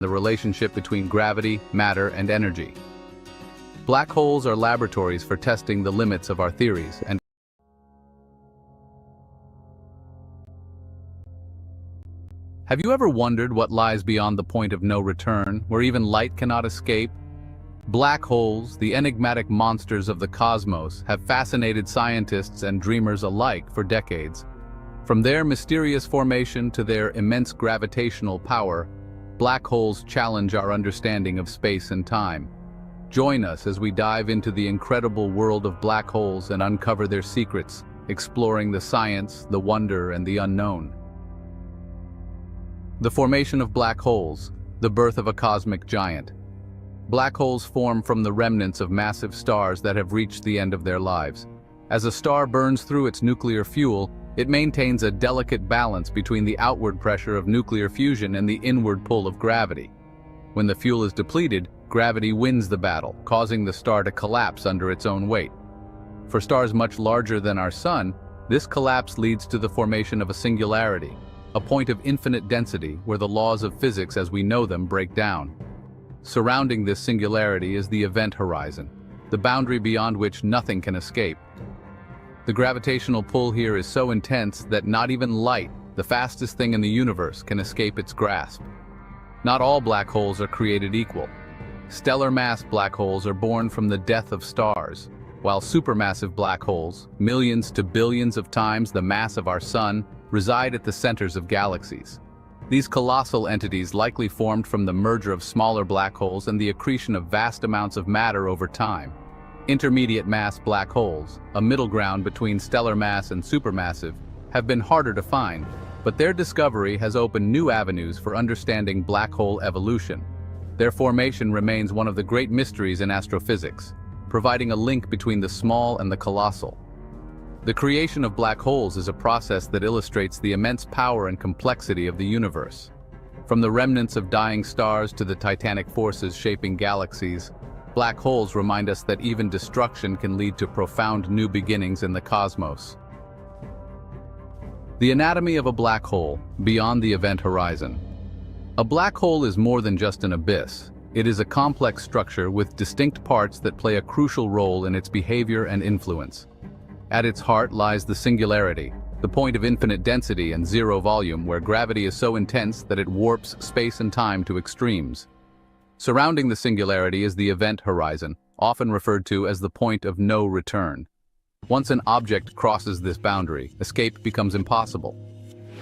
the relationship between gravity, matter, and energy. Black holes are laboratories for testing the limits of our theories and Have you ever wondered what lies beyond the point of no return, where even light cannot escape? Black holes, the enigmatic monsters of the cosmos, have fascinated scientists and dreamers alike for decades. From their mysterious formation to their immense gravitational power, black holes challenge our understanding of space and time. Join us as we dive into the incredible world of black holes and uncover their secrets, exploring the science, the wonder, and the unknown. The formation of black holes, the birth of a cosmic giant. Black holes form from the remnants of massive stars that have reached the end of their lives. As a star burns through its nuclear fuel, it maintains a delicate balance between the outward pressure of nuclear fusion and the inward pull of gravity. When the fuel is depleted, gravity wins the battle, causing the star to collapse under its own weight. For stars much larger than our Sun, this collapse leads to the formation of a singularity, a point of infinite density where the laws of physics as we know them break down. Surrounding this singularity is the event horizon, the boundary beyond which nothing can escape. The gravitational pull here is so intense that not even light, the fastest thing in the universe, can escape its grasp. Not all black holes are created equal. Stellar mass black holes are born from the death of stars, while supermassive black holes, millions to billions of times the mass of our Sun, reside at the centers of galaxies. These colossal entities likely formed from the merger of smaller black holes and the accretion of vast amounts of matter over time. Intermediate mass black holes, a middle ground between stellar mass and supermassive, have been harder to find, but their discovery has opened new avenues for understanding black hole evolution. Their formation remains one of the great mysteries in astrophysics, providing a link between the small and the colossal. The creation of black holes is a process that illustrates the immense power and complexity of the universe. From the remnants of dying stars to the titanic forces shaping galaxies, black holes remind us that even destruction can lead to profound new beginnings in the cosmos. The anatomy of a black hole, beyond the event horizon. A black hole is more than just an abyss. It is a complex structure with distinct parts that play a crucial role in its behavior and influence. At its heart lies the singularity, the point of infinite density and zero volume where gravity is so intense that it warps space and time to extremes. Surrounding the singularity is the event horizon, often referred to as the point of no return. Once an object crosses this boundary, escape becomes impossible.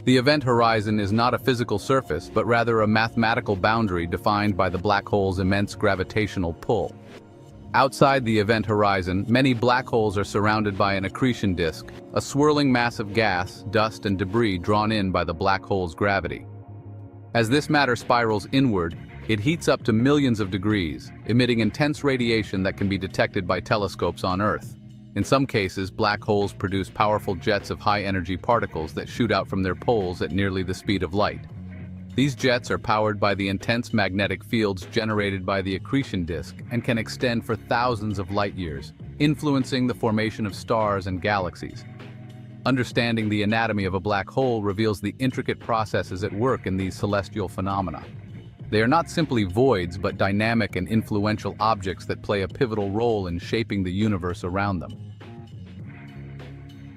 The event horizon is not a physical surface, but rather a mathematical boundary defined by the black hole's immense gravitational pull. Outside the event horizon, many black holes are surrounded by an accretion disk, a swirling mass of gas, dust, and debris drawn in by the black hole's gravity. As this matter spirals inward, it heats up to millions of degrees, emitting intense radiation that can be detected by telescopes on Earth. In some cases, black holes produce powerful jets of high-energy particles that shoot out from their poles at nearly the speed of light. These jets are powered by the intense magnetic fields generated by the accretion disk and can extend for thousands of light years, influencing the formation of stars and galaxies. Understanding the anatomy of a black hole reveals the intricate processes at work in these celestial phenomena. They are not simply voids, but dynamic and influential objects that play a pivotal role in shaping the universe around them.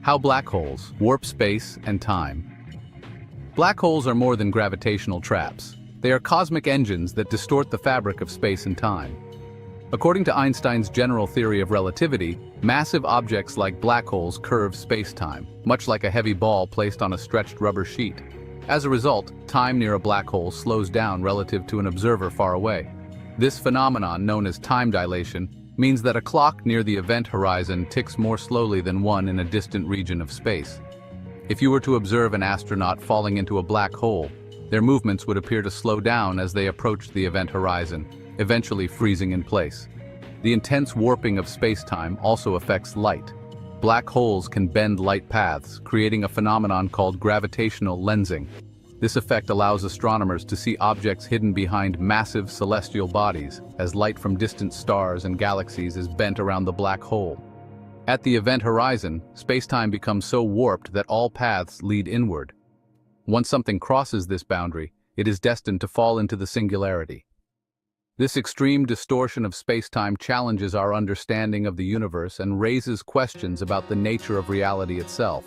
How black holes warp space and time. Black holes are more than gravitational traps. They are cosmic engines that distort the fabric of space and time. According to Einstein's general theory of relativity, massive objects like black holes curve space-time, much like a heavy ball placed on a stretched rubber sheet. As a result, time near a black hole slows down relative to an observer far away. This phenomenon, known as time dilation, means that a clock near the event horizon ticks more slowly than one in a distant region of space. If you were to observe an astronaut falling into a black hole, their movements would appear to slow down as they approached the event horizon, eventually freezing in place. The intense warping of space-time also affects light. Black holes can bend light paths, creating a phenomenon called gravitational lensing. This effect allows astronomers to see objects hidden behind massive celestial bodies, as light from distant stars and galaxies is bent around the black hole. At the event horizon, space-time becomes so warped that all paths lead inward. Once something crosses this boundary, it is destined to fall into the singularity. This extreme distortion of space-time challenges our understanding of the universe and raises questions about the nature of reality itself.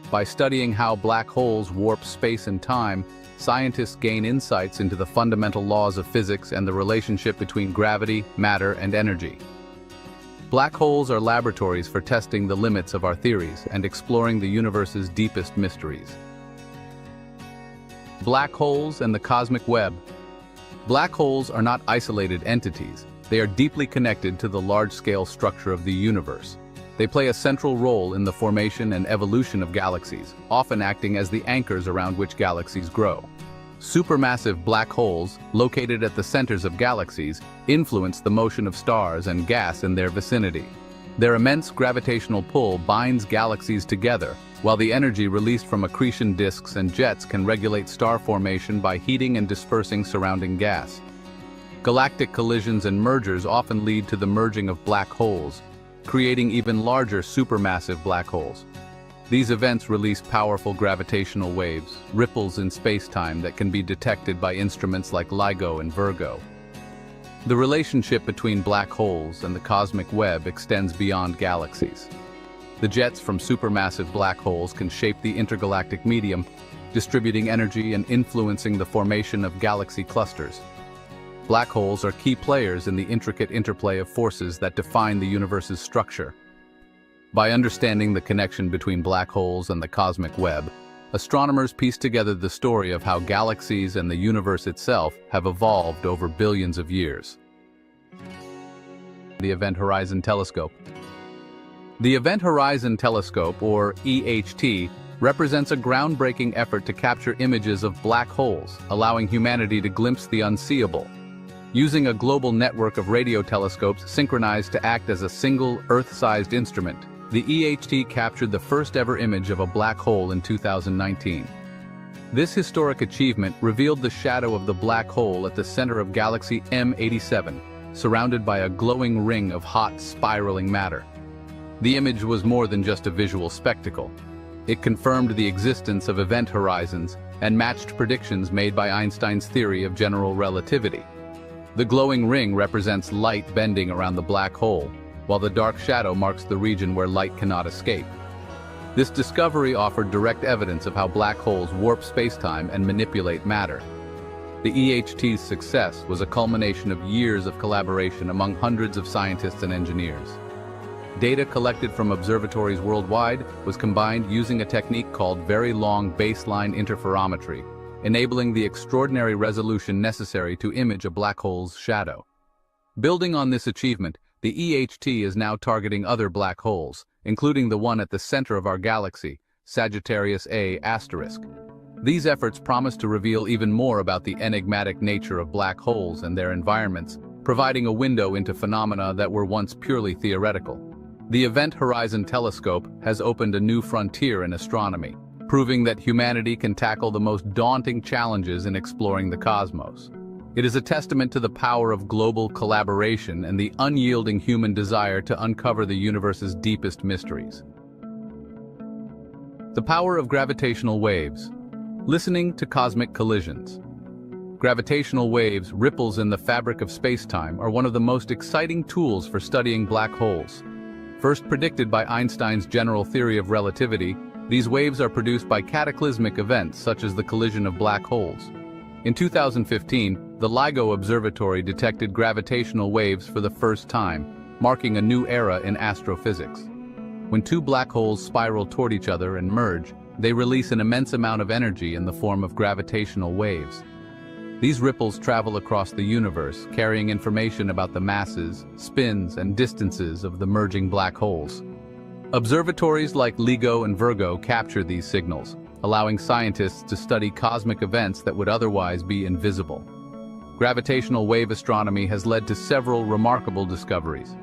By studying how black holes warp space and time, scientists gain insights into the fundamental laws of physics and the relationship between gravity, matter, and energy. Black holes are laboratories for testing the limits of our theories and exploring the universe's deepest mysteries. Black holes and the cosmic web. Black holes are not isolated entities. They are deeply connected to the large-scale structure of the universe. They play a central role in the formation and evolution of galaxies, often acting as the anchors around which galaxies grow. Supermassive black holes, located at the centers of galaxies, influence the motion of stars and gas in their vicinity. Their immense gravitational pull binds galaxies together, while the energy released from accretion disks and jets can regulate star formation by heating and dispersing surrounding gas. Galactic collisions and mergers often lead to the merging of black holes, creating even larger supermassive black holes. These events release powerful gravitational waves, ripples in space-time that can be detected by instruments like LIGO and Virgo. The relationship between black holes and the cosmic web extends beyond galaxies. The jets from supermassive black holes can shape the intergalactic medium, distributing energy and influencing the formation of galaxy clusters. Black holes are key players in the intricate interplay of forces that define the universe's structure. By understanding the connection between black holes and the cosmic web, astronomers piece together the story of how galaxies and the universe itself have evolved over billions of years. The Event Horizon Telescope. The Event Horizon Telescope, or EHT, represents a groundbreaking effort to capture images of black holes, allowing humanity to glimpse the unseeable. Using a global network of radio telescopes synchronized to act as a single Earth-sized instrument, the EHT captured the first-ever image of a black hole in 2019. This historic achievement revealed the shadow of the black hole at the center of galaxy M87, surrounded by a glowing ring of hot, spiraling matter. The image was more than just a visual spectacle. It confirmed the existence of event horizons and matched predictions made by Einstein's theory of general relativity. The glowing ring represents light bending around the black hole, while the dark shadow marks the region where light cannot escape. This discovery offered direct evidence of how black holes warp spacetime and manipulate matter. The EHT's success was a culmination of years of collaboration among hundreds of scientists and engineers. Data collected from observatories worldwide was combined using a technique called very long baseline interferometry, enabling the extraordinary resolution necessary to image a black hole's shadow. Building on this achievement, the EHT is now targeting other black holes, including the one at the center of our galaxy, Sagittarius A*. These efforts promise to reveal even more about the enigmatic nature of black holes and their environments, providing a window into phenomena that were once purely theoretical. The Event Horizon Telescope has opened a new frontier in astronomy, proving that humanity can tackle the most daunting challenges in exploring the cosmos. It is a testament to the power of global collaboration and the unyielding human desire to uncover the universe's deepest mysteries. The power of gravitational waves. Listening to cosmic collisions. Gravitational waves, ripples in the fabric of spacetime, are one of the most exciting tools for studying black holes. First predicted by Einstein's general theory of relativity, these waves are produced by cataclysmic events such as the collision of black holes. In 2015, the LIGO Observatory detected gravitational waves for the first time, marking a new era in astrophysics. When two black holes spiral toward each other and merge, they release an immense amount of energy in the form of gravitational waves. These ripples travel across the universe, carrying information about the masses, spins, and distances of the merging black holes. Observatories like LIGO and Virgo capture these signals, allowing scientists to study cosmic events that would otherwise be invisible. Gravitational wave astronomy has led to several remarkable discoveries.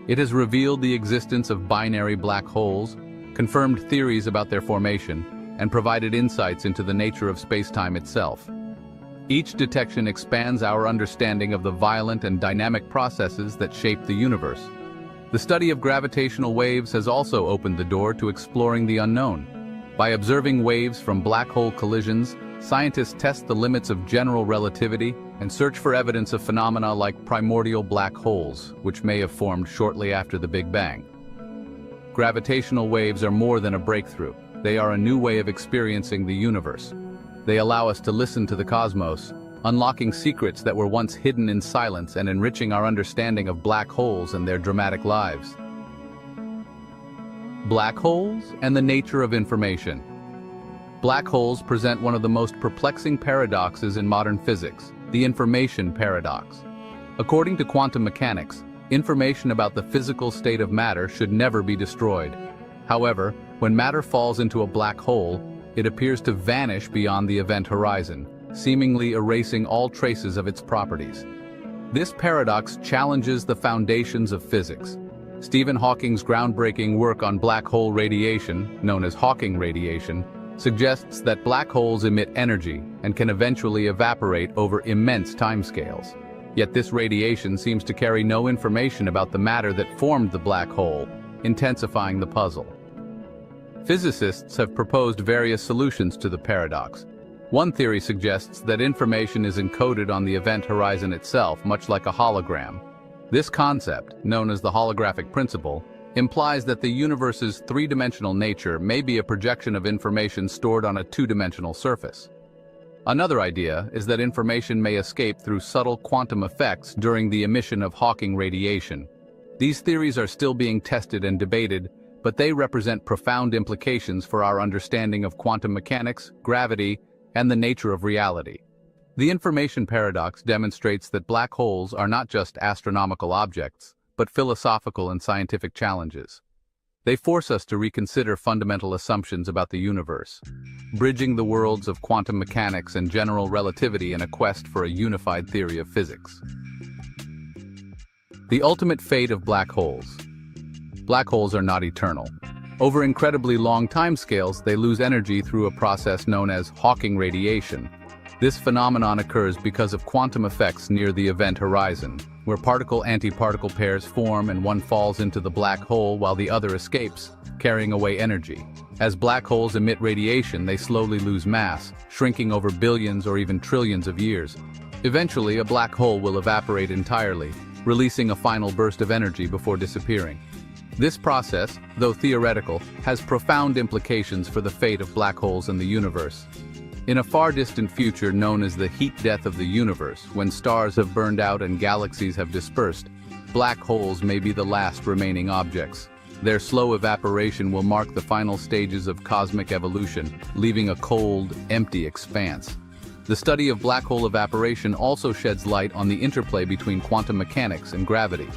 It has revealed the existence of binary black holes, confirmed theories about their formation, and provided insights into the nature of spacetime itself. Each detection expands our understanding of the violent and dynamic processes that shape the universe. The study of gravitational waves has also opened the door to exploring the unknown. By observing waves from black hole collisions, scientists test the limits of general relativity and search for evidence of phenomena like primordial black holes, which may have formed shortly after the Big Bang. Gravitational waves are more than a breakthrough. They are a new way of experiencing the universe. They allow us to listen to the cosmos, unlocking secrets that were once hidden in silence and enriching our understanding of black holes and their dramatic lives. Black holes and the nature of information. Black holes present one of the most perplexing paradoxes in modern physics, the information paradox. According to quantum mechanics, information about the physical state of matter should never be destroyed. However, when matter falls into a black hole, it appears to vanish beyond the event horizon, seemingly erasing all traces of its properties. This paradox challenges the foundations of physics. Stephen Hawking's groundbreaking work on black hole radiation, known as Hawking radiation, suggests that black holes emit energy and can eventually evaporate over immense timescales. Yet this radiation seems to carry no information about the matter that formed the black hole, intensifying the puzzle. Physicists have proposed various solutions to the paradox. One theory suggests that information is encoded on the event horizon itself, much like a hologram. This concept, known as the holographic principle, implies that the universe's three-dimensional nature may be a projection of information stored on a two-dimensional surface. Another idea is that information may escape through subtle quantum effects during the emission of Hawking radiation. These theories are still being tested and debated, but they represent profound implications for our understanding of quantum mechanics, gravity, and the nature of reality. The information paradox demonstrates that black holes are not just astronomical objects, but philosophical and scientific challenges. They force us to reconsider fundamental assumptions about the universe, bridging the worlds of quantum mechanics and general relativity in a quest for a unified theory of physics. The ultimate fate of black holes. Black holes are not eternal. Over incredibly long timescales, they lose energy through a process known as Hawking radiation. This phenomenon occurs because of quantum effects near the event horizon, where particle-antiparticle pairs form and one falls into the black hole while the other escapes, carrying away energy. As black holes emit radiation, they slowly lose mass, shrinking over billions or even trillions of years. Eventually, a black hole will evaporate entirely, releasing a final burst of energy before disappearing. This process, though theoretical, has profound implications for the fate of black holes in the universe. In a far distant future known as the heat death of the universe, when stars have burned out and galaxies have dispersed, black holes may be the last remaining objects. Their slow evaporation will mark the final stages of cosmic evolution, leaving a cold, empty expanse. The study of black hole evaporation also sheds light on the interplay between quantum mechanics and gravity.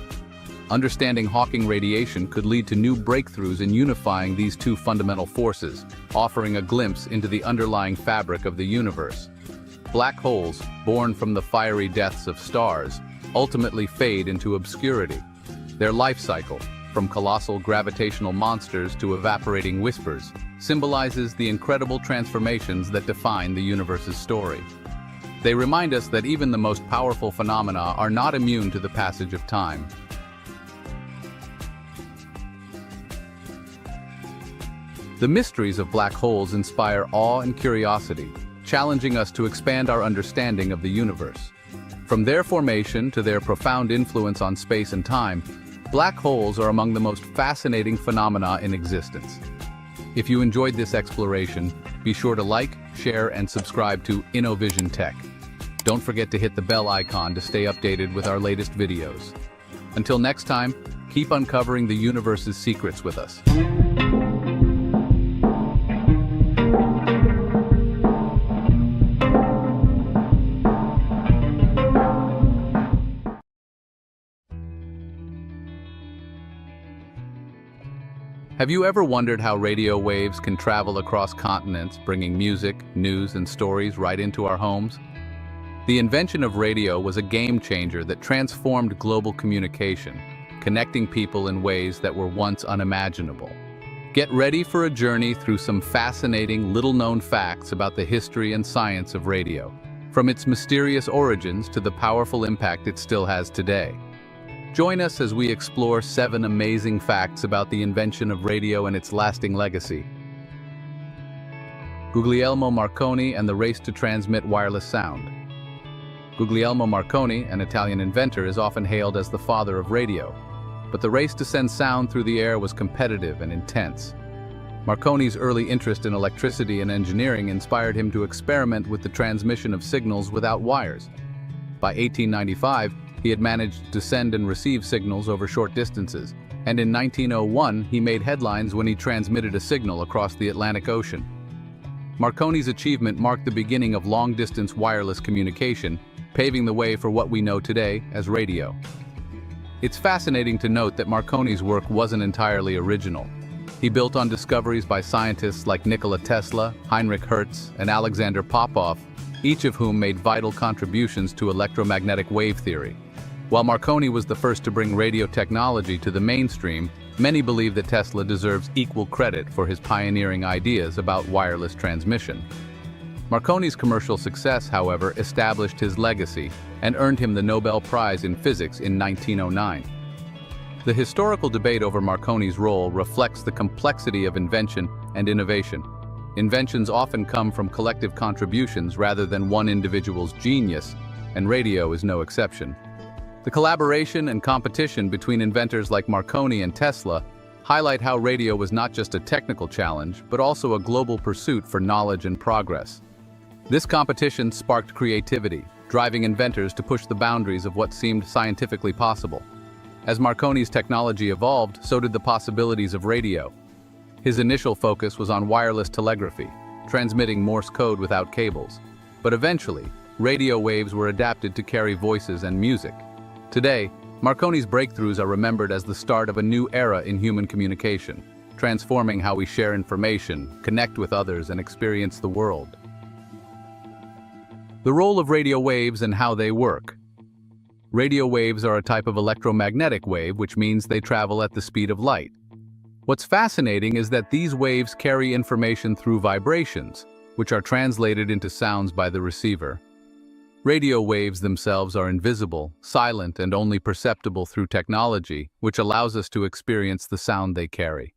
Understanding Hawking radiation could lead to new breakthroughs in unifying these two fundamental forces, offering a glimpse into the underlying fabric of the universe. Black holes, born from the fiery deaths of stars, ultimately fade into obscurity. Their life cycle, from colossal gravitational monsters to evaporating whispers, symbolizes the incredible transformations that define the universe's story. They remind us that even the most powerful phenomena are not immune to the passage of time. The mysteries of black holes inspire awe and curiosity, challenging us to expand our understanding of the universe. From their formation to their profound influence on space and time, black holes are among the most fascinating phenomena in existence. If you enjoyed this exploration, be sure to like, share, and subscribe to InnoVision Tech. Don't forget to hit the bell icon to stay updated with our latest videos. Until next time, keep uncovering the universe's secrets with us. Have you ever wondered how radio waves can travel across continents, bringing music, news, and stories right into our homes? The invention of radio was a game changer that transformed global communication, connecting people in ways that were once unimaginable. Get ready for a journey through some fascinating, little-known facts about the history and science of radio, from its mysterious origins to the powerful impact it still has today. Join us as we explore 7 amazing facts about the invention of radio and its lasting legacy. Guglielmo Marconi and the race to transmit wireless sound. Guglielmo Marconi, an Italian inventor, is often hailed as the father of radio. But the race to send sound through the air was competitive and intense. Marconi's early interest in electricity and engineering inspired him to experiment with the transmission of signals without wires. By 1895, he had managed to send and receive signals over short distances, and in 1901 he made headlines when he transmitted a signal across the Atlantic Ocean. Marconi's achievement marked the beginning of long-distance wireless communication, paving the way for what we know today as radio. It's fascinating to note that Marconi's work wasn't entirely original. He built on discoveries by scientists like Nikola Tesla, Heinrich Hertz, and Alexander Popov, each of whom made vital contributions to electromagnetic wave theory. While Marconi was the first to bring radio technology to the mainstream, many believe that Tesla deserves equal credit for his pioneering ideas about wireless transmission. Marconi's commercial success, however, established his legacy and earned him the Nobel Prize in Physics in 1909. The historical debate over Marconi's role reflects the complexity of invention and innovation. Inventions often come from collective contributions rather than one individual's genius, and radio is no exception. The collaboration and competition between inventors like Marconi and Tesla highlight how radio was not just a technical challenge, but also a global pursuit for knowledge and progress. This competition sparked creativity, driving inventors to push the boundaries of what seemed scientifically possible. As Marconi's technology evolved, so did the possibilities of radio. His initial focus was on wireless telegraphy, transmitting Morse code without cables. But eventually, radio waves were adapted to carry voices and music. Today, Marconi's breakthroughs are remembered as the start of a new era in human communication, transforming how we share information, connect with others, and experience the world. The role of radio waves and how they work. Radio waves are a type of electromagnetic wave, which means they travel at the speed of light. What's fascinating is that these waves carry information through vibrations, which are translated into sounds by the receiver. Radio waves themselves are invisible, silent, and only perceptible through technology, which allows us to experience the sound they carry.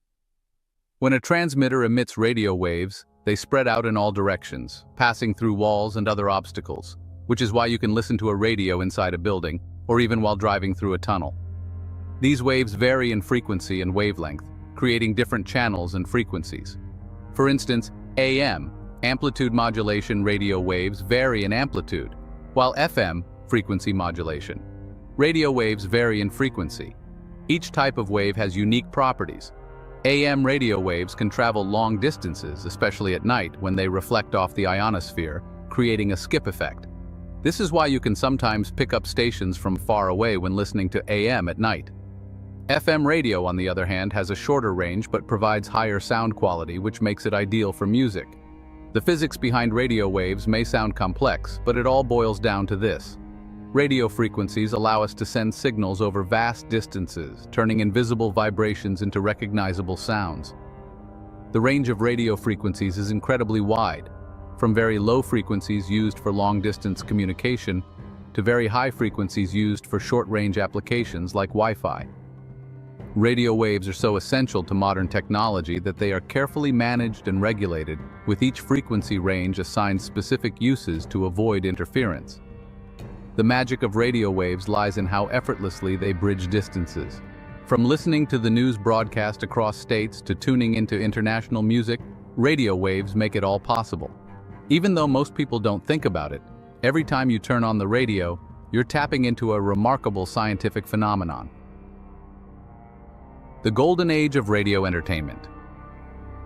When a transmitter emits radio waves, they spread out in all directions, passing through walls and other obstacles, which is why you can listen to a radio inside a building, or even while driving through a tunnel. These waves vary in frequency and wavelength, creating different channels and frequencies. For instance, AM, amplitude modulation radio waves vary in amplitude, while FM, frequency modulation. Radio waves vary in frequency. Each type of wave has unique properties. AM radio waves can travel long distances, especially at night when they reflect off the ionosphere, creating a skip effect. This is why you can sometimes pick up stations from far away when listening to AM at night. FM radio, on the other hand, has a shorter range but provides higher sound quality, which makes it ideal for music. The physics behind radio waves may sound complex, but it all boils down to this. Radio frequencies allow us to send signals over vast distances, turning invisible vibrations into recognizable sounds. The range of radio frequencies is incredibly wide, from very low frequencies used for long-distance communication to very high frequencies used for short-range applications like Wi-Fi. Radio waves are so essential to modern technology that they are carefully managed and regulated, with each frequency range assigned specific uses to avoid interference. The magic of radio waves lies in how effortlessly they bridge distances. From listening to the news broadcast across states to tuning into international music, radio waves make it all possible. Even though most people don't think about it, every time you turn on the radio, you're tapping into a remarkable scientific phenomenon. The golden age of radio entertainment.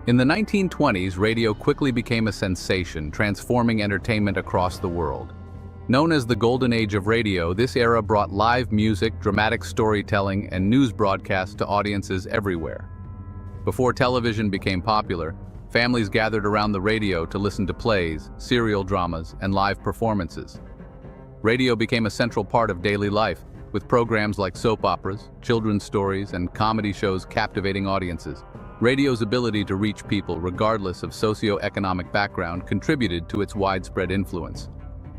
In the 1920s, radio quickly became a sensation, transforming entertainment across the world. Known as the golden age of radio, this era brought live music, dramatic storytelling, and news broadcasts to audiences everywhere. Before television became popular, families gathered around the radio to listen to plays, serial dramas, and live performances. Radio became a central part of daily life, with programs like soap operas, children's stories, and comedy shows captivating audiences. Radio's ability to reach people regardless of socio-economic background contributed to its widespread influence.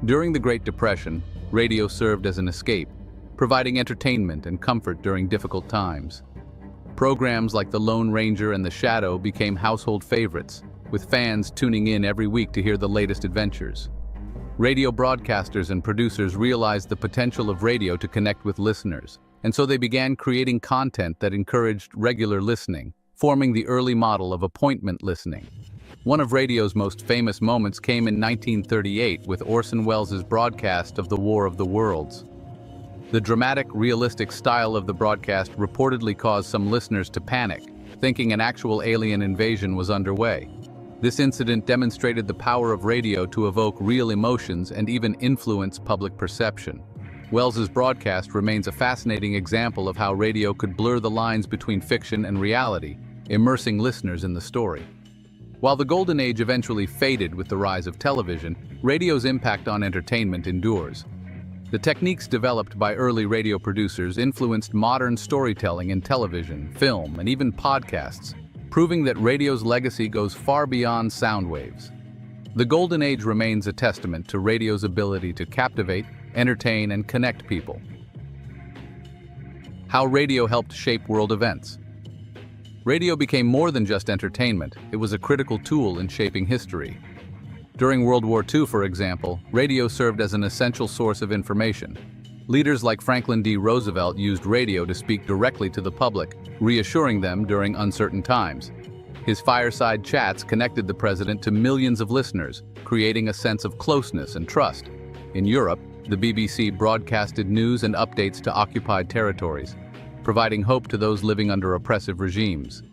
During the Great Depression, radio served as an escape, providing entertainment and comfort during difficult times. Programs like The Lone Ranger and The Shadow became household favorites, with fans tuning in every week to hear the latest adventures. Radio broadcasters and producers realized the potential of radio to connect with listeners, and so they began creating content that encouraged regular listening, forming the early model of appointment listening. One of radio's most famous moments came in 1938 with Orson Welles' broadcast of the War of the Worlds. The dramatic, realistic style of the broadcast reportedly caused some listeners to panic, thinking an actual alien invasion was underway. This incident demonstrated the power of radio to evoke real emotions and even influence public perception. Welles's broadcast remains a fascinating example of how radio could blur the lines between fiction and reality, immersing listeners in the story. While the golden age eventually faded with the rise of television, radio's impact on entertainment endures. The techniques developed by early radio producers influenced modern storytelling in television, film, and even podcasts, proving that radio's legacy goes far beyond sound waves. The golden age remains a testament to radio's ability to captivate, entertain, and connect people. How radio helped shape world events. Radio became more than just entertainment, it was a critical tool in shaping history. During World War II, for example, radio served as an essential source of information. Leaders like Franklin D. Roosevelt used radio to speak directly to the public, reassuring them during uncertain times. His fireside chats connected the president to millions of listeners, creating a sense of closeness and trust. In Europe, the BBC broadcasted news and updates to occupied territories, providing hope to those living under oppressive regimes.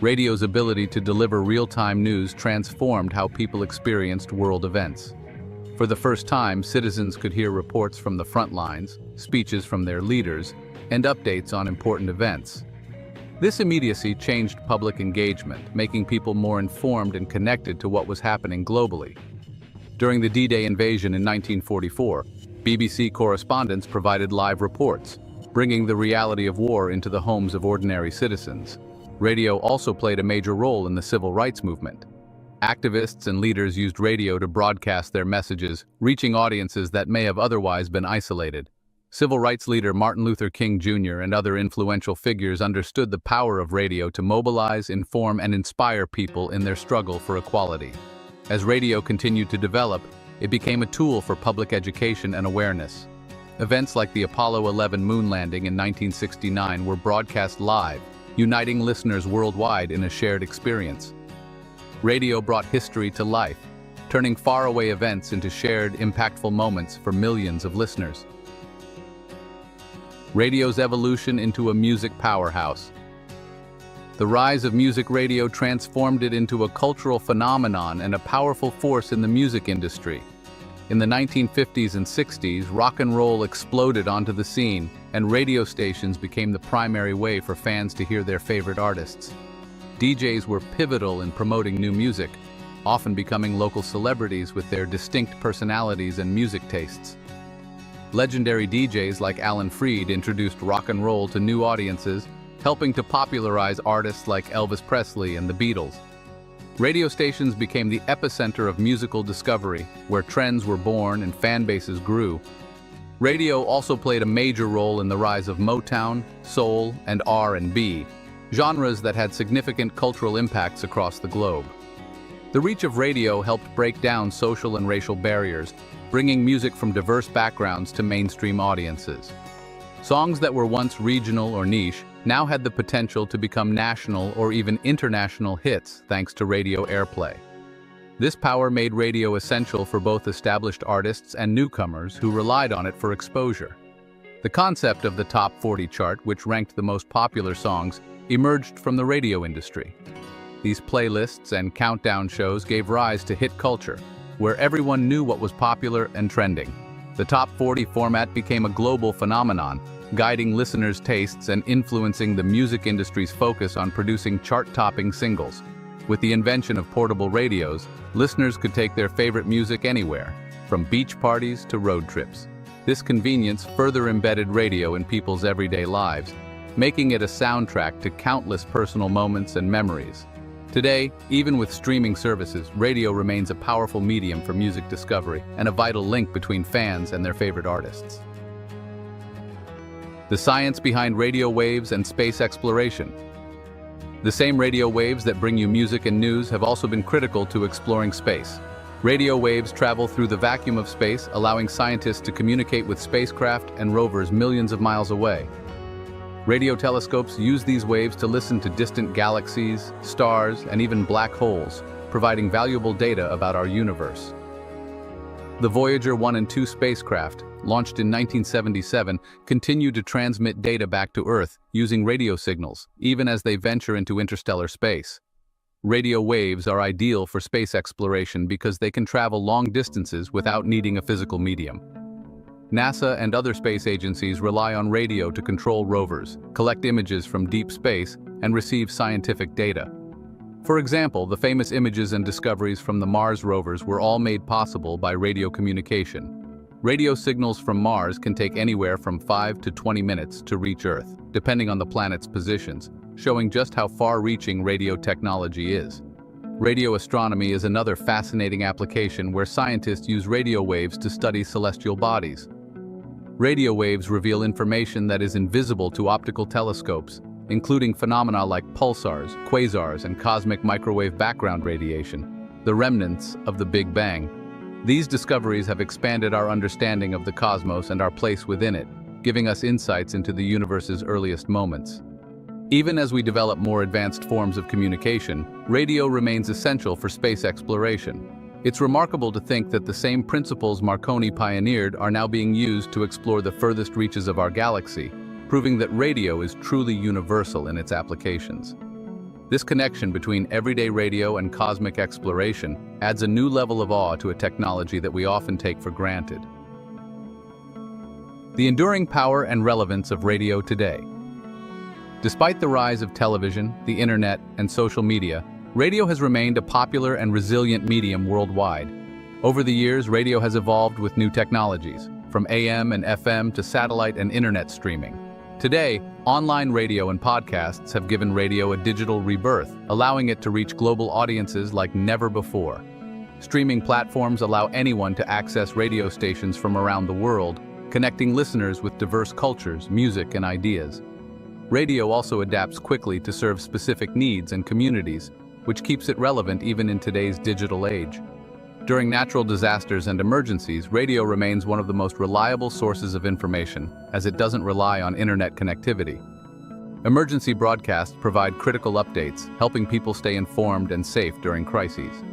Radio's ability to deliver real-time news transformed how people experienced world events. For the first time, citizens could hear reports from the front lines, speeches from their leaders, and updates on important events. This immediacy changed public engagement, making people more informed and connected to what was happening globally. During the D-Day invasion in 1944, BBC correspondents provided live reports, bringing the reality of war into the homes of ordinary citizens. Radio also played a major role in the civil rights movement. Activists and leaders used radio to broadcast their messages, reaching audiences that may have otherwise been isolated. Civil rights leader Martin Luther King Jr. and other influential figures understood the power of radio to mobilize, inform, and inspire people in their struggle for equality. As radio continued to develop, it became a tool for public education and awareness. Events like the Apollo 11 moon landing in 1969 were broadcast live, uniting listeners worldwide in a shared experience. Radio brought history to life, turning faraway events into shared, impactful moments for millions of listeners. Radio's evolution into a music powerhouse. The rise of music radio transformed it into a cultural phenomenon and a powerful force in the music industry. In the 1950s and 60s, rock and roll exploded onto the scene, and radio stations became the primary way for fans to hear their favorite artists. DJs were pivotal in promoting new music, often becoming local celebrities with their distinct personalities and music tastes. Legendary DJs like Alan Freed introduced rock and roll to new audiences, helping to popularize artists like Elvis Presley and the Beatles. Radio stations became the epicenter of musical discovery, where trends were born and fan bases grew. Radio also played a major role in the rise of Motown, soul, and R&B, genres that had significant cultural impacts across the globe. The reach of radio helped break down social and racial barriers, bringing music from diverse backgrounds to mainstream audiences. Songs that were once regional or niche now had the potential to become national or even international hits thanks to radio airplay. This power made radio essential for both established artists and newcomers who relied on it for exposure. The concept of the Top 40 chart, which ranked the most popular songs, emerged from the radio industry. These playlists and countdown shows gave rise to hit culture, where everyone knew what was popular and trending. The Top 40 format became a global phenomenon, guiding listeners' tastes and influencing the music industry's focus on producing chart-topping singles. With the invention of portable radios, listeners could take their favorite music anywhere, from beach parties to road trips. This convenience further embedded radio in people's everyday lives, making it a soundtrack to countless personal moments and memories. Today, even with streaming services, radio remains a powerful medium for music discovery and a vital link between fans and their favorite artists. The science behind radio waves and space exploration. The same radio waves that bring you music and news have also been critical to exploring space. Radio waves travel through the vacuum of space, allowing scientists to communicate with spacecraft and rovers millions of miles away. Radio telescopes use these waves to listen to distant galaxies, stars, and even black holes, providing valuable data about our universe. The Voyager 1 and 2 spacecraft, launched in 1977, continue to transmit data back to Earth using radio signals, even as they venture into interstellar space. Radio waves are ideal for space exploration because they can travel long distances without needing a physical medium. NASA and other space agencies rely on radio to control rovers, collect images from deep space, and receive scientific data. For example, the famous images and discoveries from the Mars rovers were all made possible by radio communication. Radio signals from Mars can take anywhere from 5 to 20 minutes to reach Earth, depending on the planet's positions, showing just how far-reaching radio technology is. Radio astronomy is another fascinating application where scientists use radio waves to study celestial bodies. Radio waves reveal information that is invisible to optical telescopes, including phenomena like pulsars, quasars, and cosmic microwave background radiation, the remnants of the Big Bang. These discoveries have expanded our understanding of the cosmos and our place within it, giving us insights into the universe's earliest moments. Even as we develop more advanced forms of communication, radio remains essential for space exploration. It's remarkable to think that the same principles Marconi pioneered are now being used to explore the furthest reaches of our galaxy, proving that radio is truly universal in its applications. This connection between everyday radio and cosmic exploration adds a new level of awe to a technology that we often take for granted. The enduring power and relevance of radio today. Despite the rise of television, the internet, and social media, radio has remained a popular and resilient medium worldwide. Over the years, radio has evolved with new technologies, from AM and FM to satellite and internet streaming. Today, online radio and podcasts have given radio a digital rebirth, allowing it to reach global audiences like never before. Streaming platforms allow anyone to access radio stations from around the world, connecting listeners with diverse cultures, music, and ideas. Radio also adapts quickly to serve specific needs and communities, which keeps it relevant even in today's digital age. During natural disasters and emergencies, radio remains one of the most reliable sources of information, as it doesn't rely on internet connectivity. Emergency broadcasts provide critical updates, helping people stay informed and safe during crises.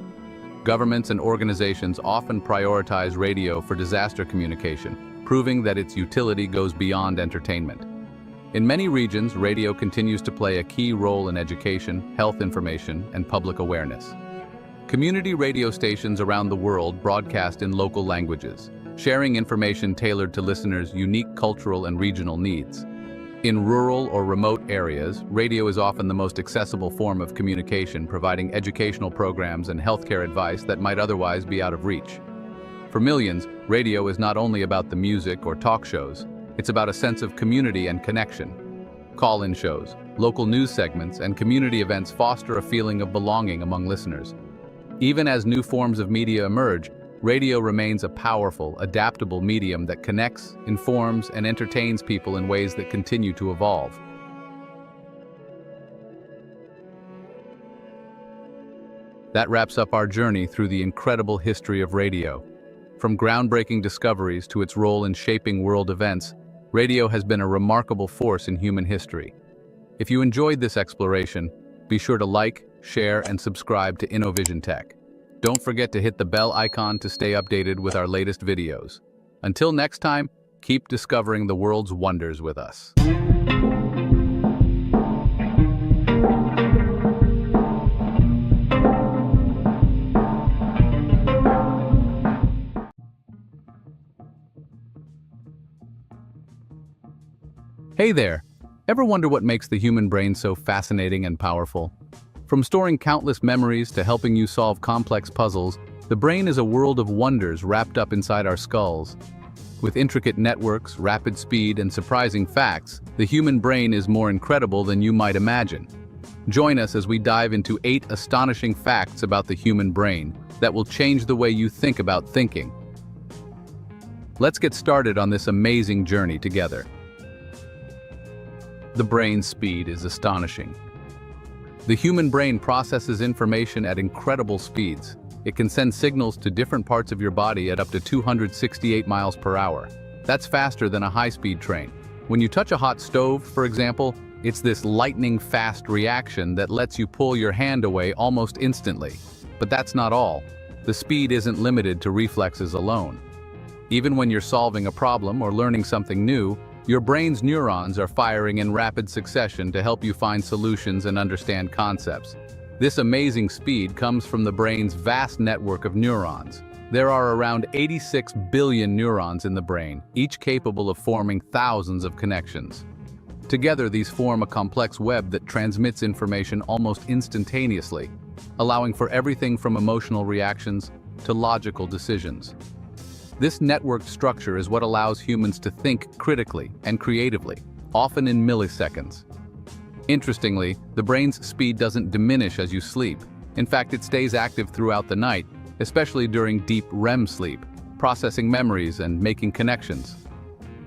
Governments and organizations often prioritize radio for disaster communication, proving that its utility goes beyond entertainment. In many regions, radio continues to play a key role in education, health information, and public awareness. Community radio stations around the world broadcast in local languages, sharing information tailored to listeners' unique cultural and regional needs. In rural or remote areas, radio is often the most accessible form of communication, providing educational programs and healthcare advice that might otherwise be out of reach. For millions, radio is not only about the music or talk shows, it's about a sense of community and connection. Call-in shows, local news segments, and community events foster a feeling of belonging among listeners. Even as new forms of media emerge, radio remains a powerful, adaptable medium that connects, informs, and entertains people in ways that continue to evolve. That wraps up our journey through the incredible history of radio. From groundbreaking discoveries to its role in shaping world events, radio has been a remarkable force in human history. If you enjoyed this exploration, be sure to like, share, and subscribe to InnoVision Tech. Don't forget to hit the bell icon to stay updated with our latest videos. Until next time, keep discovering the world's wonders with us. Hey there! Ever wonder what makes the human brain so fascinating and powerful? From storing countless memories to helping you solve complex puzzles, the brain is a world of wonders wrapped up inside our skulls. With intricate networks, rapid speed, and surprising facts, the human brain is more incredible than you might imagine. Join us as we dive into 8 astonishing facts about the human brain that will change the way you think about thinking. Let's get started on this amazing journey together. The brain's speed is astonishing. The human brain processes information at incredible speeds. It can send signals to different parts of your body at up to 268 miles per hour. That's faster than a high-speed train. When you touch a hot stove, for example, it's this lightning-fast reaction that lets you pull your hand away almost instantly. But that's not all. The speed isn't limited to reflexes alone. Even when you're solving a problem or learning something new, your brain's neurons are firing in rapid succession to help you find solutions and understand concepts. This amazing speed comes from the brain's vast network of neurons. There are around 86 billion neurons in the brain, each capable of forming thousands of connections. Together, these form a complex web that transmits information almost instantaneously, allowing for everything from emotional reactions to logical decisions. This networked structure is what allows humans to think critically and creatively, often in milliseconds. Interestingly, the brain's speed doesn't diminish as you sleep. In fact, it stays active throughout the night, especially during deep REM sleep, processing memories and making connections.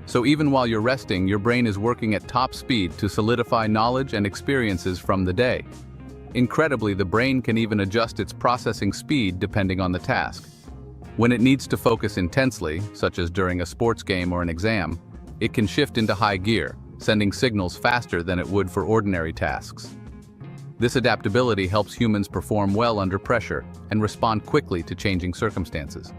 So even while you're resting, your brain is working at top speed to solidify knowledge and experiences from the day. Incredibly, the brain can even adjust its processing speed depending on the task. When it needs to focus intensely, such as during a sports game or an exam, it can shift into high gear, sending signals faster than it would for ordinary tasks. This adaptability helps humans perform well under pressure and respond quickly to changing circumstances.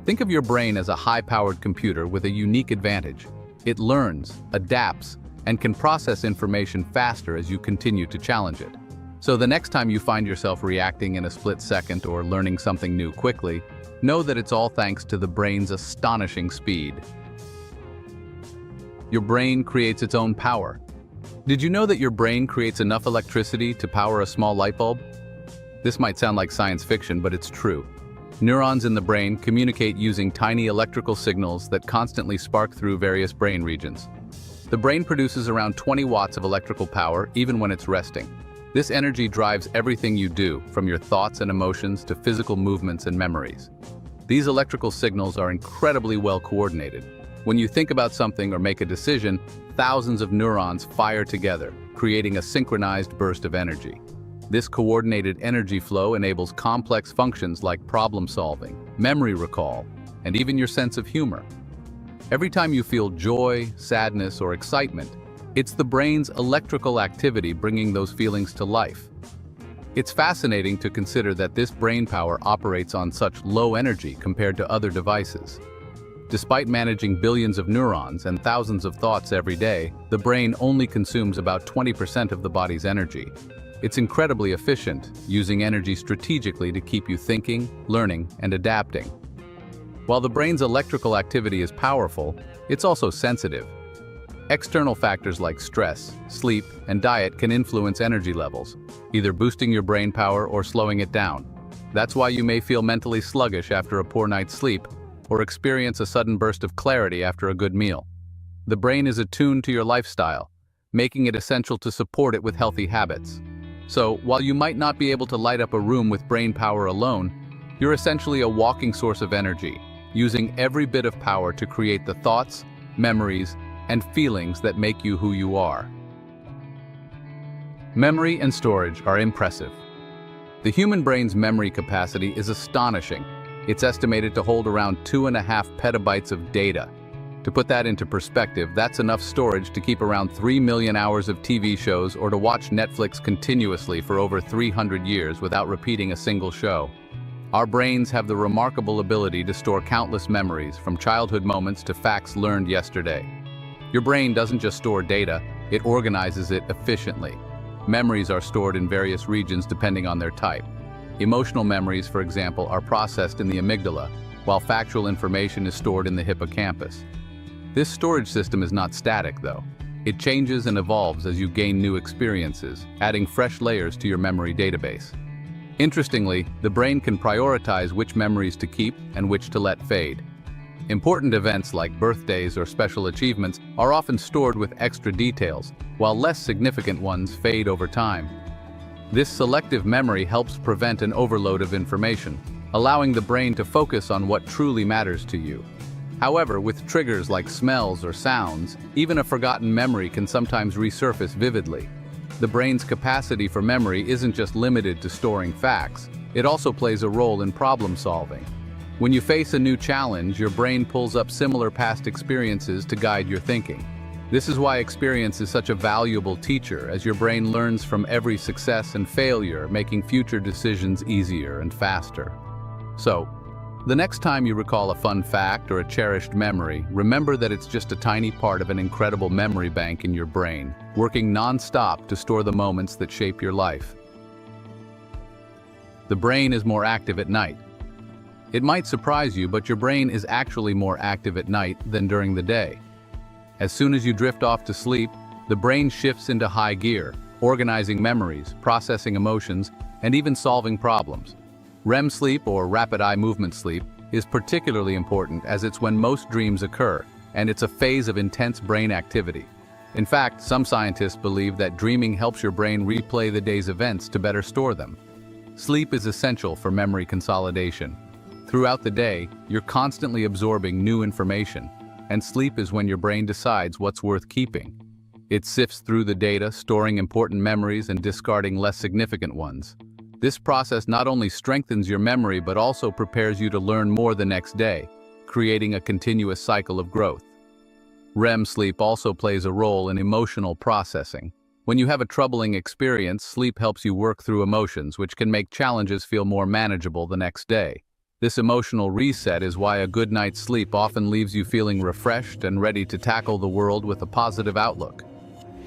Think of your brain as a high-powered computer with a unique advantage. It learns, adapts, and can process information faster as you continue to challenge it. So the next time you find yourself reacting in a split second or learning something new quickly, know that it's all thanks to the brain's astonishing speed. Your brain creates its own power. Did you know that your brain creates enough electricity to power a small light bulb? This might sound like science fiction, but it's true. Neurons in the brain communicate using tiny electrical signals that constantly spark through various brain regions. The brain produces around 20 watts of electrical power even when it's resting. This energy drives everything you do, from your thoughts and emotions to physical movements and memories. These electrical signals are incredibly well coordinated. When you think about something or make a decision, thousands of neurons fire together, creating a synchronized burst of energy. This coordinated energy flow enables complex functions like problem solving, memory recall, and even your sense of humor. Every time you feel joy, sadness, or excitement, it's the brain's electrical activity bringing those feelings to life. It's fascinating to consider that this brain power operates on such low energy compared to other devices. Despite managing billions of neurons and thousands of thoughts every day, the brain only consumes about 20% of the body's energy. It's incredibly efficient, using energy strategically to keep you thinking, learning, and adapting. While the brain's electrical activity is powerful, it's also sensitive. External factors like stress, sleep, and diet can influence energy levels, either boosting your brain power or slowing it down. That's why you may feel mentally sluggish after a poor night's sleep, or experience a sudden burst of clarity after a good meal. The brain is attuned to your lifestyle, making it essential to support it with healthy habits. So, while you might not be able to light up a room with brain power alone, you're essentially a walking source of energy, using every bit of power to create the thoughts, memories, and feelings that make you who you are. Memory and storage are impressive. The human brain's memory capacity is astonishing. It's estimated to hold around 2.5 petabytes of data. To put that into perspective, that's enough storage to keep around 3 million hours of TV shows or to watch Netflix continuously for over 300 years without repeating a single show. Our brains have the remarkable ability to store countless memories, from childhood moments to facts learned yesterday. Your brain doesn't just store data, it organizes it efficiently. Memories are stored in various regions depending on their type. Emotional memories, for example, are processed in the amygdala, while factual information is stored in the hippocampus. This storage system is not static, though. It changes and evolves as you gain new experiences, adding fresh layers to your memory database. Interestingly, the brain can prioritize which memories to keep and which to let fade. Important events like birthdays or special achievements are often stored with extra details, while less significant ones fade over time. This selective memory helps prevent an overload of information, allowing the brain to focus on what truly matters to you. However, with triggers like smells or sounds, even a forgotten memory can sometimes resurface vividly. the brain's capacity for memory isn't just limited to storing facts. It also plays a role in problem solving. When you face a new challenge, your brain pulls up similar past experiences to guide your thinking. This is why experience is such a valuable teacher, as your brain learns from every success and failure, making future decisions easier and faster. So, the next time you recall a fun fact or a cherished memory, remember that it's just a tiny part of an incredible memory bank in your brain, working non-stop to store the moments that shape your life. The brain is more active at night. It might surprise you, but your brain is actually more active at night than during the day. As soon as you drift off to sleep, the brain shifts into high gear, organizing memories, processing emotions, and even solving problems. REM sleep, or rapid eye movement sleep, is particularly important as it's when most dreams occur, and it's a phase of intense brain activity. In fact, some scientists believe that dreaming helps your brain replay the day's events to better store them. Sleep is essential for memory consolidation. Throughout the day, you're constantly absorbing new information, and sleep is when your brain decides what's worth keeping. It sifts through the data, storing important memories and discarding less significant ones. This process not only strengthens your memory but also prepares you to learn more the next day, creating a continuous cycle of growth. REM sleep also plays a role in emotional processing. When you have a troubling experience, sleep helps you work through emotions, which can make challenges feel more manageable the next day. This emotional reset is why a good night's sleep often leaves you feeling refreshed and ready to tackle the world with a positive outlook.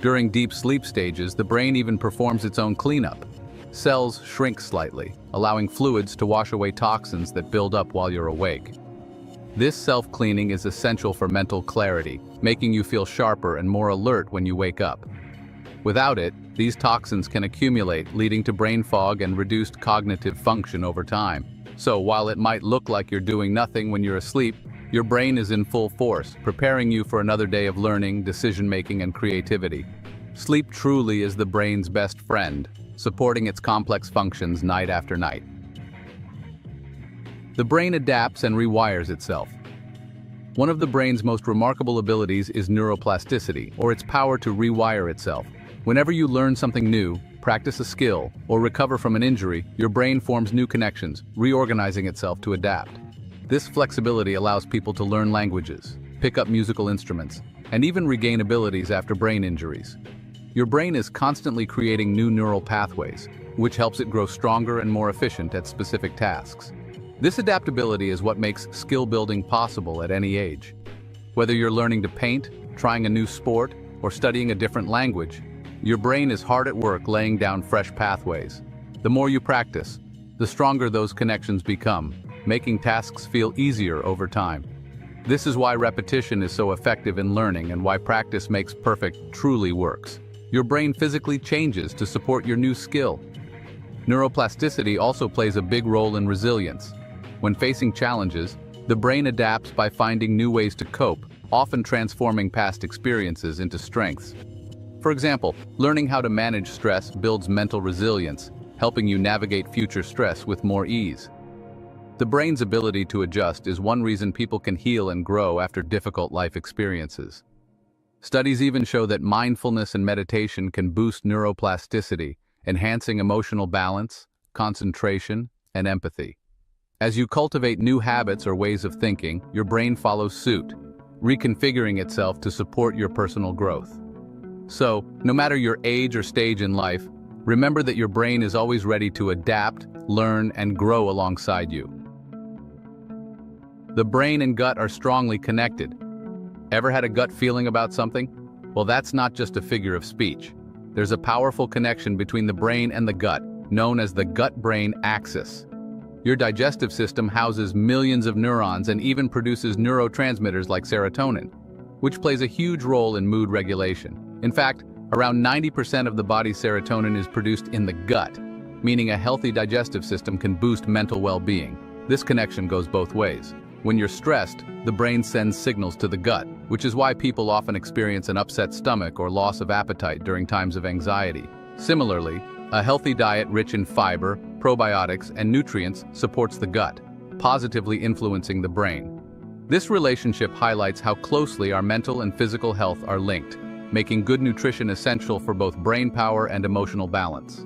During deep sleep stages, the brain even performs its own cleanup. Cells shrink slightly, allowing fluids to wash away toxins that build up while you're awake. This self-cleaning is essential for mental clarity, making you feel sharper and more alert when you wake up. Without it, these toxins can accumulate, leading to brain fog and reduced cognitive function over time. So while it might look like you're doing nothing when you're asleep, your brain is in full force, preparing you for another day of learning, decision-making, and creativity. Sleep truly is the brain's best friend, supporting its complex functions night after night. The brain adapts and rewires itself. One of the brain's most remarkable abilities is neuroplasticity, or its power to rewire itself. Whenever you learn something new, practice a skill, or recover from an injury, your brain forms new connections, reorganizing itself to adapt. This flexibility allows people to learn languages, pick up musical instruments, and even regain abilities after brain injuries. Your brain is constantly creating new neural pathways, which helps it grow stronger and more efficient at specific tasks. This adaptability is what makes skill building possible at any age. Whether you're learning to paint, trying a new sport, or studying a different language, your brain is hard at work laying down fresh pathways. The more you practice, the stronger those connections become, making tasks feel easier over time. This is why repetition is so effective in learning and why practice makes perfect truly works. Your brain physically changes to support your new skill. Neuroplasticity also plays a big role in resilience. When facing challenges, the brain adapts by finding new ways to cope, often transforming past experiences into strengths. For example, learning how to manage stress builds mental resilience, helping you navigate future stress with more ease. The brain's ability to adjust is one reason people can heal and grow after difficult life experiences. Studies even show that mindfulness and meditation can boost neuroplasticity, enhancing emotional balance, concentration, and empathy. As you cultivate new habits or ways of thinking, your brain follows suit, reconfiguring itself to support your personal growth. So, no matter your age or stage in life, remember that your brain is always ready to adapt, learn, and grow alongside you. The brain and gut are strongly connected. Ever had a gut feeling about something? Well, that's not just a figure of speech. There's a powerful connection between the brain and the gut, known as the gut-brain axis. Your digestive system houses millions of neurons and even produces neurotransmitters like serotonin, which plays a huge role in mood regulation. In fact, around 90% of the body's serotonin is produced in the gut, meaning a healthy digestive system can boost mental well-being. This connection goes both ways. When you're stressed, the brain sends signals to the gut, which is why people often experience an upset stomach or loss of appetite during times of anxiety. Similarly, a healthy diet rich in fiber, probiotics, and nutrients supports the gut, positively influencing the brain. This relationship highlights how closely our mental and physical health are linked. making good nutrition essential for both brain power and emotional balance.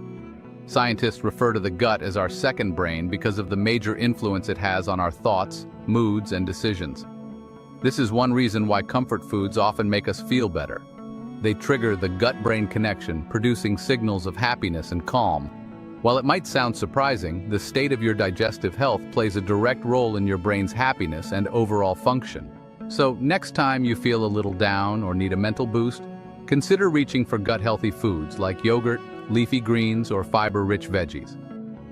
Scientists refer to the gut as our second brain because of the major influence it has on our thoughts, moods, and decisions. This is one reason why comfort foods often make us feel better. They trigger the gut-brain connection, producing signals of happiness and calm. While it might sound surprising, the state of your digestive health plays a direct role in your brain's happiness and overall function. So, next time you feel a little down or need a mental boost, consider reaching for gut-healthy foods like yogurt, leafy greens, or fiber-rich veggies.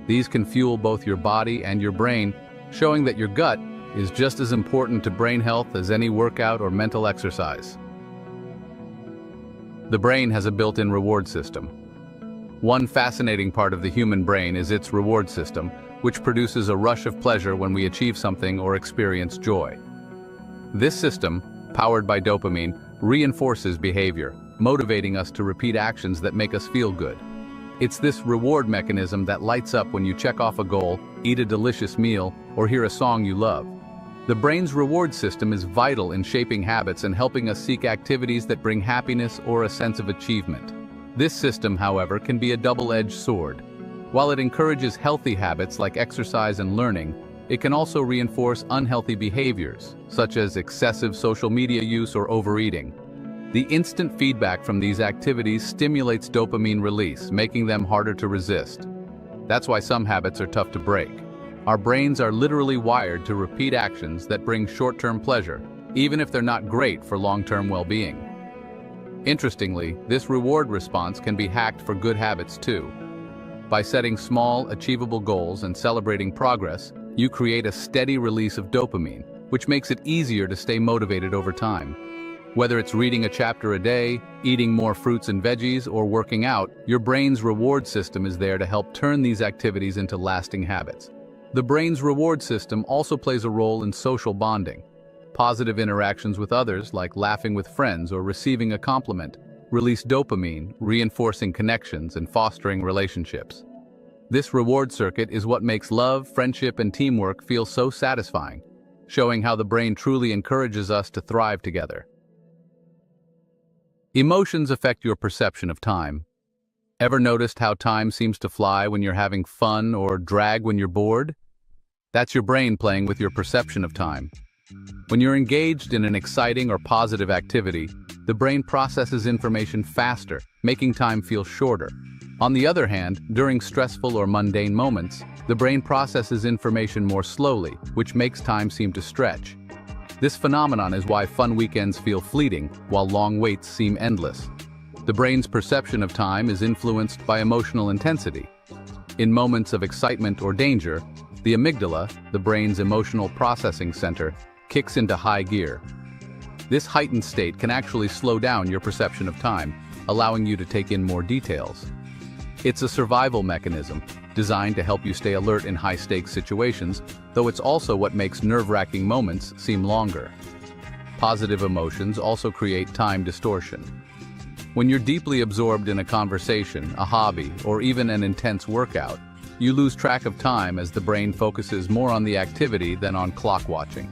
These can fuel both your body and your brain, showing that your gut is just as important to brain health as any workout or mental exercise. The brain has a built-in reward system. One fascinating part of the human brain is its reward system, which produces a rush of pleasure when we achieve something or experience joy. This system, powered by dopamine, reinforces behavior, motivating us to repeat actions that make us feel good. It's this reward mechanism that lights up when you check off a goal, eat a delicious meal, or hear a song you love. The brain's reward system is vital in shaping habits and helping us seek activities that bring happiness or a sense of achievement. This system, however, can be a double-edged sword. While it encourages healthy habits like exercise and learning, it can also reinforce unhealthy behaviors, such as excessive social media use or overeating. The instant feedback from these activities stimulates dopamine release, making them harder to resist. That's why some habits are tough to break. Our brains are literally wired to repeat actions that bring short-term pleasure, even if they're not great for long-term well-being. Interestingly, this reward response can be hacked for good habits too. By setting small, achievable goals and celebrating progress, you create a steady release of dopamine, which makes it easier to stay motivated over time. Whether it's reading a chapter a day, eating more fruits and veggies, or working out, your brain's reward system is there to help turn these activities into lasting habits. The brain's reward system also plays a role in social bonding. Positive interactions with others, like laughing with friends or receiving a compliment, release dopamine, reinforcing connections and fostering relationships. This reward circuit is what makes love, friendship, and teamwork feel so satisfying, showing how the brain truly encourages us to thrive together. Emotions affect your perception of time. Ever noticed how time seems to fly when you're having fun or drag when you're bored? That's your brain playing with your perception of time. When you're engaged in an exciting or positive activity, the brain processes information faster, making time feel shorter. On the other hand, during stressful or mundane moments, the brain processes information more slowly, which makes time seem to stretch. This phenomenon is why fun weekends feel fleeting, while long waits seem endless. The brain's perception of time is influenced by emotional intensity. In moments of excitement or danger, the amygdala, the brain's emotional processing center, kicks into high gear. This heightened state can actually slow down your perception of time, allowing you to take in more details. It's a survival mechanism, designed to help you stay alert in high-stakes situations, though it's also what makes nerve-wracking moments seem longer. Positive emotions also create time distortion. When you're deeply absorbed in a conversation, a hobby, or even an intense workout, you lose track of time as the brain focuses more on the activity than on clock watching.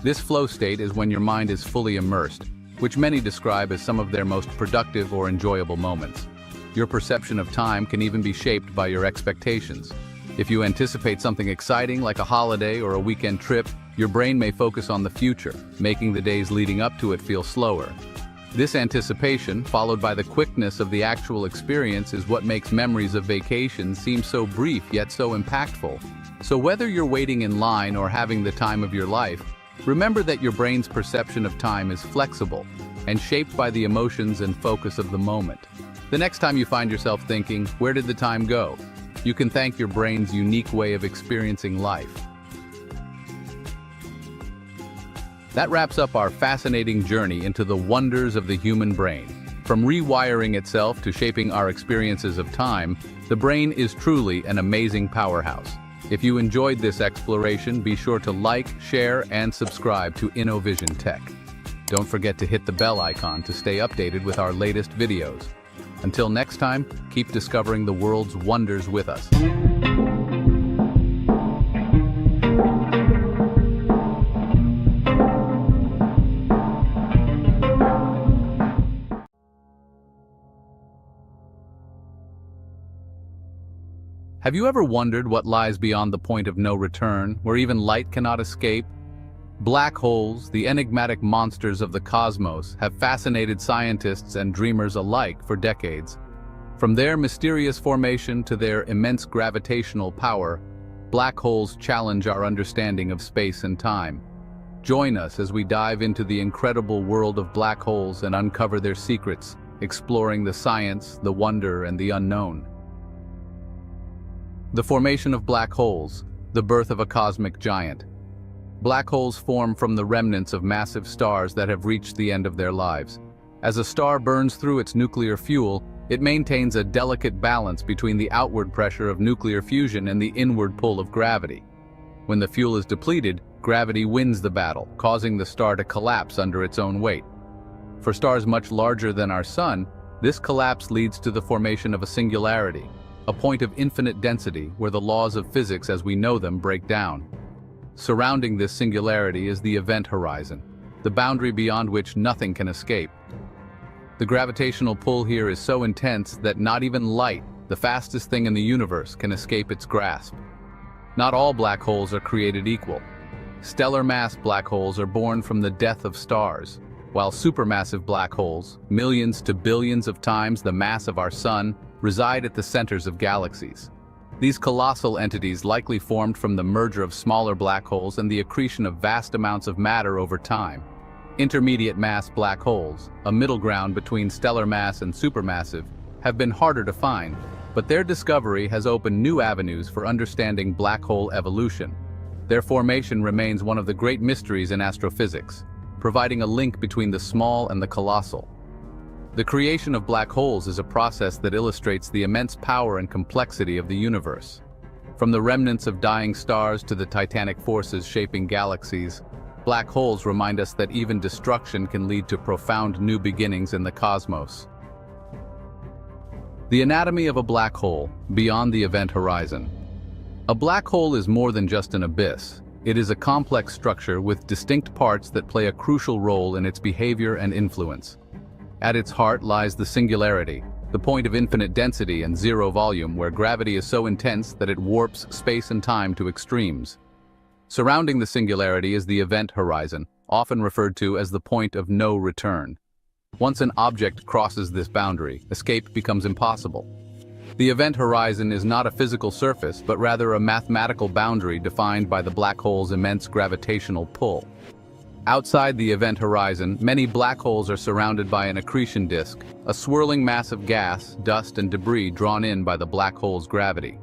This flow state is when your mind is fully immersed, which many describe as some of their most productive or enjoyable moments. Your perception of time can even be shaped by your expectations. If you anticipate something exciting like a holiday or a weekend trip, your brain may focus on the future, making the days leading up to it feel slower. This anticipation, followed by the quickness of the actual experience, is what makes memories of vacation seem so brief yet so impactful. So whether you're waiting in line or having the time of your life, remember that your brain's perception of time is flexible and shaped by the emotions and focus of the moment. The next time you find yourself thinking, "Where did the time go?" you can thank your brain's unique way of experiencing life. That wraps up our fascinating journey into the wonders of the human brain. From rewiring itself to shaping our experiences of time, the brain is truly an amazing powerhouse. If you enjoyed this exploration, be sure to like, share, and subscribe to InnoVision Tech. Don't forget to hit the bell icon to stay updated with our latest videos. Until next time, keep discovering the world's wonders with us. Have you ever wondered what lies beyond the point of no return, where even light cannot escape? Black holes, the enigmatic monsters of the cosmos, have fascinated scientists and dreamers alike for decades. From their mysterious formation to their immense gravitational power, black holes challenge our understanding of space and time. Join us as we dive into the incredible world of black holes and uncover their secrets, exploring the science, the wonder, and the unknown. The formation of black holes, the birth of a cosmic giant. Black holes form from the remnants of massive stars that have reached the end of their lives. As a star burns through its nuclear fuel, it maintains a delicate balance between the outward pressure of nuclear fusion and the inward pull of gravity. When the fuel is depleted, gravity wins the battle, causing the star to collapse under its own weight. For stars much larger than our Sun, this collapse leads to the formation of a singularity, a point of infinite density where the laws of physics as we know them break down. Surrounding this singularity is the event horizon, the boundary beyond which nothing can escape. The gravitational pull here is so intense that not even light, the fastest thing in the universe, can escape its grasp. Not all black holes are created equal. Stellar mass black holes are born from the death of stars, while supermassive black holes, millions to billions of times the mass of our Sun, reside at the centers of galaxies. These colossal entities likely formed from the merger of smaller black holes and the accretion of vast amounts of matter over time. Intermediate mass black holes, a middle ground between stellar mass and supermassive, have been harder to find, but their discovery has opened new avenues for understanding black hole evolution. Their formation remains one of the great mysteries in astrophysics, providing a link between the small and the colossal. The creation of black holes is a process that illustrates the immense power and complexity of the universe. From the remnants of dying stars to the titanic forces shaping galaxies, black holes remind us that even destruction can lead to profound new beginnings in the cosmos. The anatomy of a black hole, beyond the event horizon. A black hole is more than just an abyss. It is a complex structure with distinct parts that play a crucial role in its behavior and influence. At its heart lies the singularity, the point of infinite density and zero volume where gravity is so intense that it warps space and time to extremes. Surrounding the singularity is the event horizon, often referred to as the point of no return. Once an object crosses this boundary, escape becomes impossible. The event horizon is not a physical surface, but rather a mathematical boundary defined by the black hole's immense gravitational pull. Outside the event horizon, many black holes are surrounded by an accretion disk, a swirling mass of gas, dust, and debris drawn in by the black hole's gravity.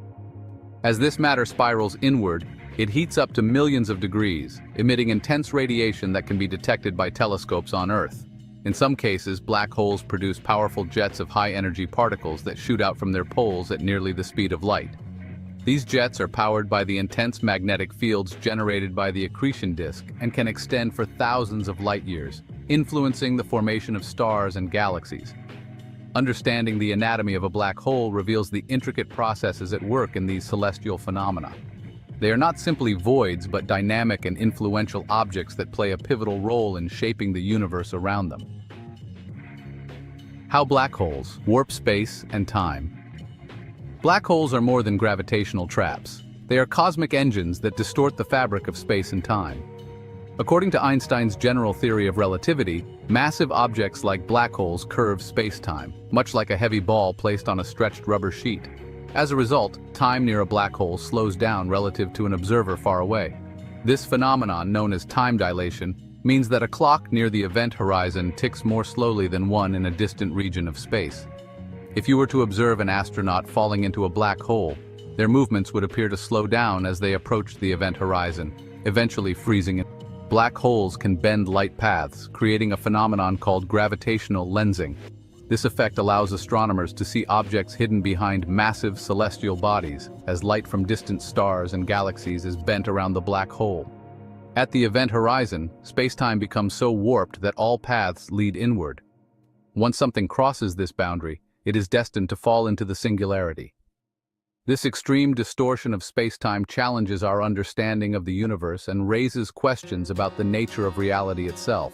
As this matter spirals inward, it heats up to millions of degrees, emitting intense radiation that can be detected by telescopes on Earth. In some cases, black holes produce powerful jets of high-energy particles that shoot out from their poles at nearly the speed of light. These jets are powered by the intense magnetic fields generated by the accretion disk and can extend for thousands of light years, influencing the formation of stars and galaxies. Understanding the anatomy of a black hole reveals the intricate processes at work in these celestial phenomena. They are not simply voids, but dynamic and influential objects that play a pivotal role in shaping the universe around them. How black holes warp space and time. Black holes are more than gravitational traps. They are cosmic engines that distort the fabric of space and time. According to Einstein's general theory of relativity, massive objects like black holes curve space-time, much like a heavy ball placed on a stretched rubber sheet. As a result, time near a black hole slows down relative to an observer far away. This phenomenon, known as time dilation, means that a clock near the event horizon ticks more slowly than one in a distant region of space. If you were to observe an astronaut falling into a black hole, their movements would appear to slow down as they approached the event horizon, eventually freezing it. Black holes can bend light paths, creating a phenomenon called gravitational lensing. This effect allows astronomers to see objects hidden behind massive celestial bodies, as light from distant stars and galaxies is bent around the black hole. At the event horizon, space-time becomes so warped that all paths lead inward. Once something crosses this boundary, it is destined to fall into the singularity. This extreme distortion of space-time challenges our understanding of the universe and raises questions about the nature of reality itself.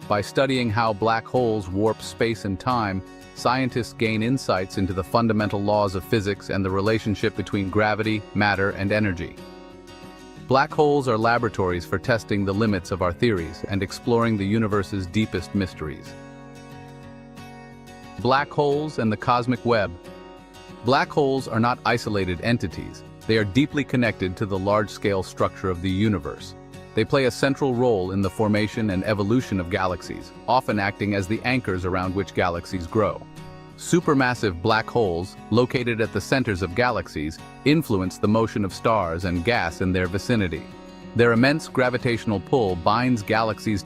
By studying how black holes warp space and time, scientists gain insights into the fundamental laws of physics and the relationship between gravity, matter, and energy. Black holes are laboratories for testing the limits of our theories and exploring the universe's deepest mysteries. Black holes and the cosmic web. Black holes are not isolated entities. They are deeply connected to the large-scale structure of the universe. They play a central role in the formation and evolution of galaxies, often acting as the anchors around which galaxies grow. Supermassive black holes, located at the centers of galaxies, influence the motion of stars and gas in their vicinity. Their immense gravitational pull binds galaxies